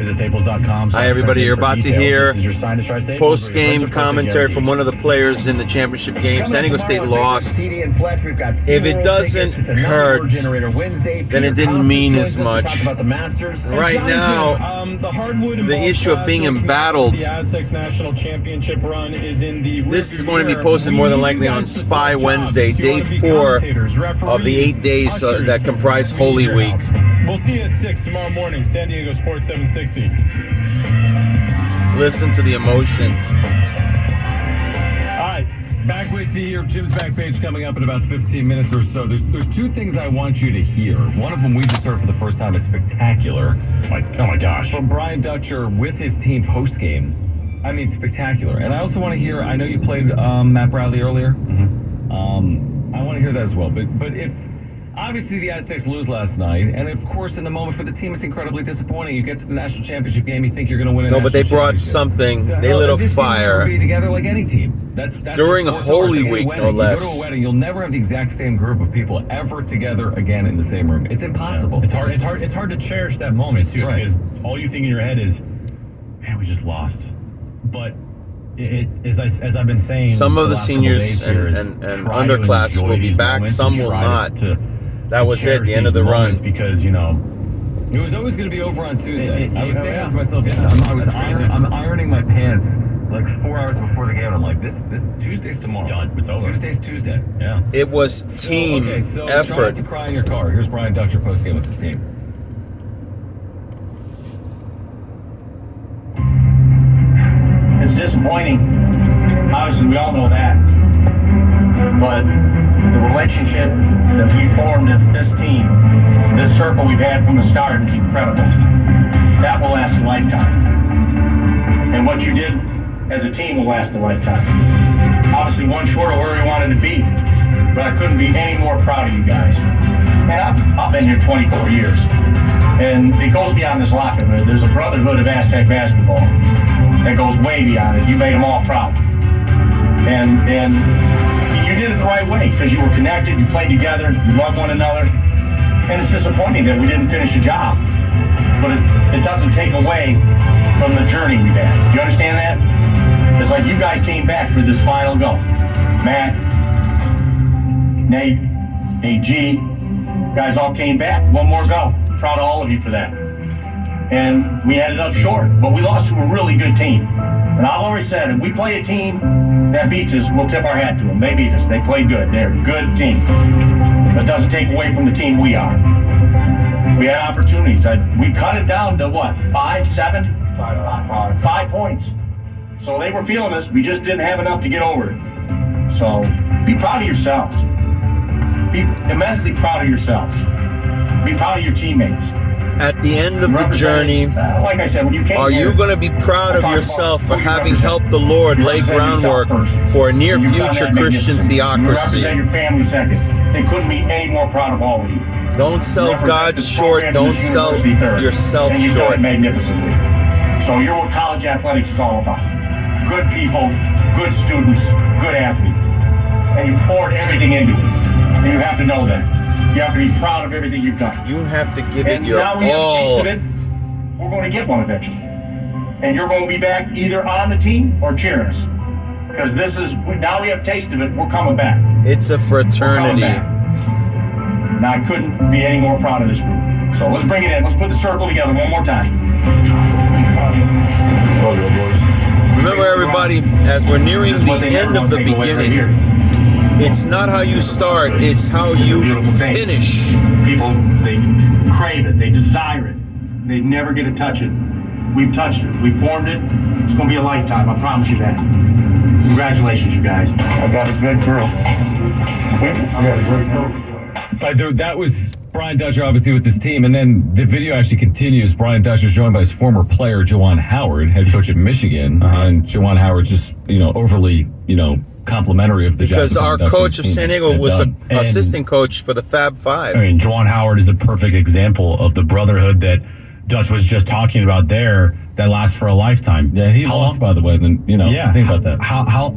Visit Staples.com. Hi, everybody. You're about to hear post-game commentary from one of the players in the championship game. San Diego State lost. If it doesn't hurt, then it didn't mean as much. Right now, the issue of being embattled, this is going to be posted more than likely on Spy Wednesday, day 4 of the 8 days that comprise Holy Week. We'll see you at 6 tomorrow morning, San Diego Sports 760. Listen to the emotions. All right, back with you. Jim's back page coming up in about 15 minutes or so. There's 2 things I want you to hear. One of them we just heard for the first time. It's spectacular. Oh my gosh. From Brian Dutcher with his team post-game. I mean, spectacular. And I also want to hear, I know you played Matt Bradley earlier. I want to hear that as well. But if obviously the Aztecs lose last night, and of course in the moment for the team it's incredibly disappointing. You get to the national championship game, you think you're going to win. No, but they brought something. They lit a fire. Be together like any team. That's during Holy Week, no less. You go to a wedding, you'll never have the exact same group of people ever together again in the same room. It's impossible. It's hard to cherish that moment too, right? Because all you think in your head is, man, we just lost. But as I've been saying, some of the seniors and underclass will be back. Some will not. That was it, the end of the run. Because, you know, it was always going to be over on Tuesday. I was saying to myself, I'm ironing my pants like 4 hours before the game. I'm like, this Tuesday's tomorrow. Done. It's over. Tuesday's Tuesday. Yeah. It was team effort. Try not to cry in your car. Here's Brian Dutcher post-game with his team. It's disappointing. Obviously, we all know that. But the relationship that we formed as this team, this circle we've had from the start is incredible. That will last a lifetime. And what you did as a team will last a lifetime. Obviously, one short of where we wanted to be, but I couldn't be any more proud of you guys. And I've been here 24 years. And it goes beyond this locker room. There's a brotherhood of Aztec basketball that goes way beyond it. You made them all proud. And you did it the right way because you were connected, you played together, you loved one another. And it's disappointing that we didn't finish the job. But it doesn't take away from the journey we've had. You understand that? It's like you guys came back for this final go. Matt, Nate, AG, guys all came back. One more go. Proud of all of you for that. And we ended up short, but we lost to a really good team. And I've always said, if we play a team that beats us, we'll tip our hat to them. They beat us. They played good. They're a good team. But it doesn't take away from the team we are. We had opportunities. We cut it down to what? 5, 7? 5 points. So they were feeling us. We just didn't have enough to get over it. So be proud of yourselves. Be immensely proud of yourselves. Be proud of your teammates. At the end of the journey, like I said, when you came are you going to be proud of yourself for having helped the Lord lay groundwork for a near future Christian theocracy? You represent your family second. They couldn't be any more proud of all of you. Don't sell God short. Don't sell yourself and you've short. done it magnificently. So you're what college athletics is all about. Good people, good students, good athletes. And you poured everything into it. And you have to know that. You have to be proud of everything you've done. You have to give it your now we have all. tasted it, we're going to get one eventually. And you're going to be back either on the team or cheering us. Because now we have tasted it, we're coming back. It's a fraternity. Now I couldn't be any more proud of this group. So let's bring it in. Let's put the circle together one more time. Remember, everybody, as we're nearing the end of the beginning, it's not how you start, it's how you finish. People, they crave it, they desire it. They never get to touch it. We've touched it, we've formed it. It's going to be a lifetime, I promise you that. Congratulations, you guys. I got a good crew. I got a great crew. That was Brian Dutcher, obviously, with his team. And then the video actually continues. Brian Dutcher is joined by his former player, Juwan Howard, head coach at Michigan. And Juwan Howard just, overly, complimentary of the because our coach of San Diego was an assistant coach for the Fab Five. I mean, Juwan Howard is a perfect example of the brotherhood that Dutch was just talking about there that lasts for a lifetime. Yeah, he lost, by the way, then, think about that.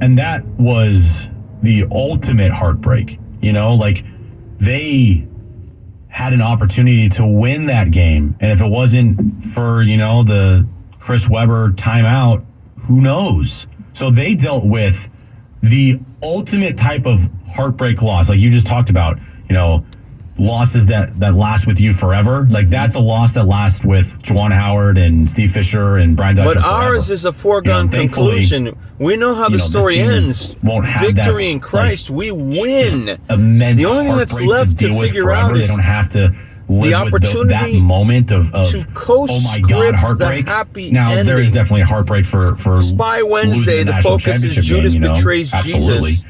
And that was the ultimate heartbreak, like they had an opportunity to win that game. And if it wasn't for, the Chris Webber timeout, who knows? So they dealt with the ultimate type of heartbreak loss, like you just talked about, losses that last with you forever. Like that's a loss that lasts with Juwan Howard and Steve Fisher and Brian Dutcher. But ours is a foregone conclusion. We know how the story ends. Victory in Christ. We win. The only thing that's left to figure out is they don't have to live the opportunity that moment of to co-script the happy now, ending. There is definitely a heartbreak for Spy Wednesday, the focus is Judas betrays Jesus.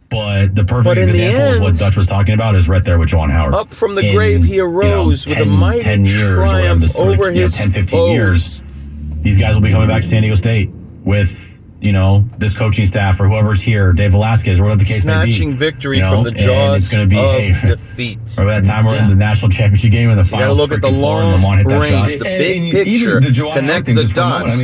But the perfect example of what Dutch was talking about is right there with Juwan Howard. Up from the grave he arose with a mighty triumph over his 10, 15 foes. years. These guys will be coming back to San Diego State with, this coaching staff or whoever's here, Dave Velasquez, whatever the case snatching may be. victory from the jaws of defeat. Remember that time we're in the national championship game in the final. You got to look at the long range, the big picture, connect the dots.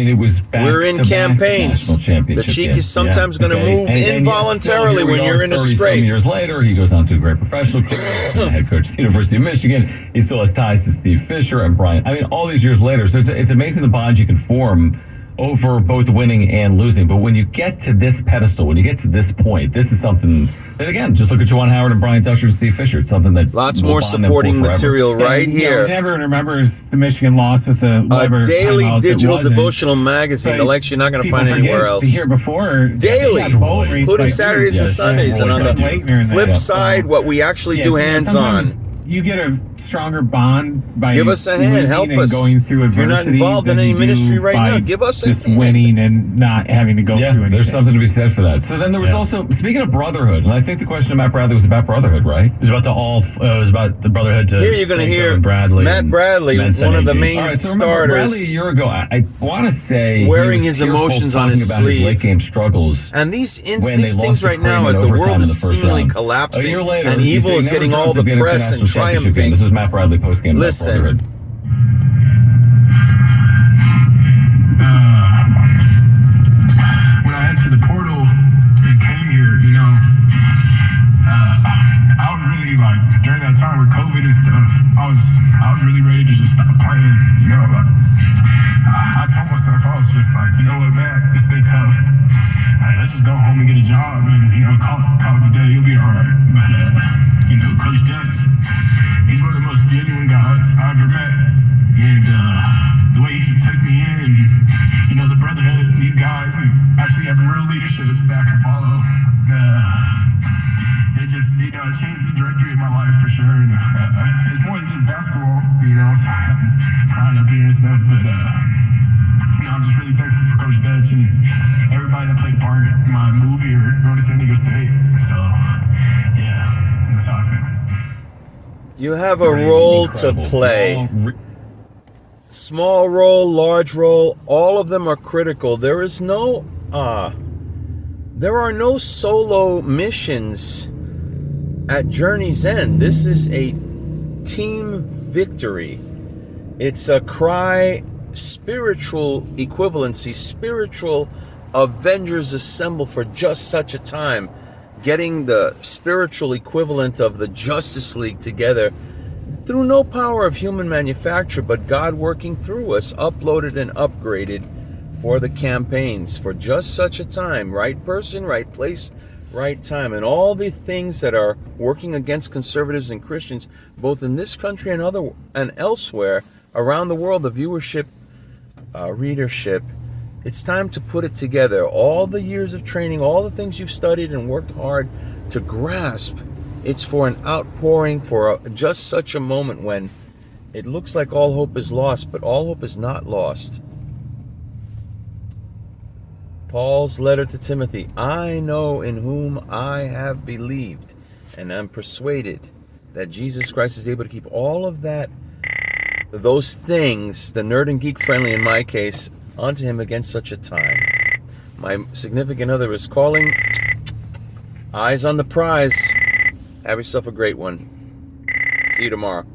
We're in campaigns. The cheek is sometimes going to move involuntarily when you're in a scrape. Years later, he goes on to a great professional career, head coach at the University of Michigan. He still has ties to Steve Fisher and Brian. All these years later. So it's amazing the bonds you can form over both winning and losing. But when you get to this pedestal, when you get to this point, this is something that, again, just look at Juwan Howard and Brian Dutcher and Steve Fisher. It's something that lots more supporting material right here. Everyone remembers the Michigan loss with the a daily digital devotional magazine, the likes you're not going to find anywhere else. The year before, daily, including Saturdays and Sundays. And on the flip side, what we actually do hands-on. You get a stronger bond by give us a hand, help us. Going through if you're not involved in any ministry right now, give us a hand. Winning and not having to go through anything. There's something to be said for that. So then there was also, speaking of brotherhood, and I think the question of Matt Bradley was about brotherhood, right? It was about the brotherhood to here you're going to hear Matt Bradley, one of the main starters. Bradley a year ago, I want to say wearing his emotions on his sleeve. Late game struggles. And these things right now, as the world is seemingly collapsing and evil is getting all the press and triumphing. This is Matt Bradley postgame. Listen. When I entered the portal and came here, I was really during that time with COVID and stuff, I was really ready to just stop playing, I told myself, I was just like, you know what, man, it's been tough. Let's just go home and get a job and, call it a day, you'll be all right. But, Coach Dutch, he's one of the most genuine guys I ever met. And the way he took me in, and, the brotherhood, these guys, actually having real leadership back and follow. It just, it changed the directory of my life for sure. And, it's more than just basketball, trying up here and stuff, but, I'm just really thankful for Coach Dutch and everybody that played part in my move here, going to San Diego State. So, yeah, that's how I feel. You have a role to play. Small role, large role, all of them are critical. There are no solo missions at Journey's End. This is a team victory. It's a cry, spiritual equivalency, spiritual Avengers assemble for just such a time. Getting the spiritual equivalent of the Justice League together through no power of human manufacture, but God working through us, uploaded and upgraded for the campaigns for just such a time. Right person, right place, right time. And all the things that are working against conservatives and Christians, both in this country and elsewhere around the world, the viewership, readership, it's time to put it together. All the years of training, all the things you've studied and worked hard to grasp, it's for an outpouring, for just such a moment when it looks like all hope is lost, but all hope is not lost. Paul's letter to Timothy, I know in whom I have believed, and am persuaded that Jesus Christ is able to keep all of those things, the nerd and geek friendly in my case, unto him against such a time. My significant other is calling. Eyes on the prize. Have yourself a great one. See you tomorrow.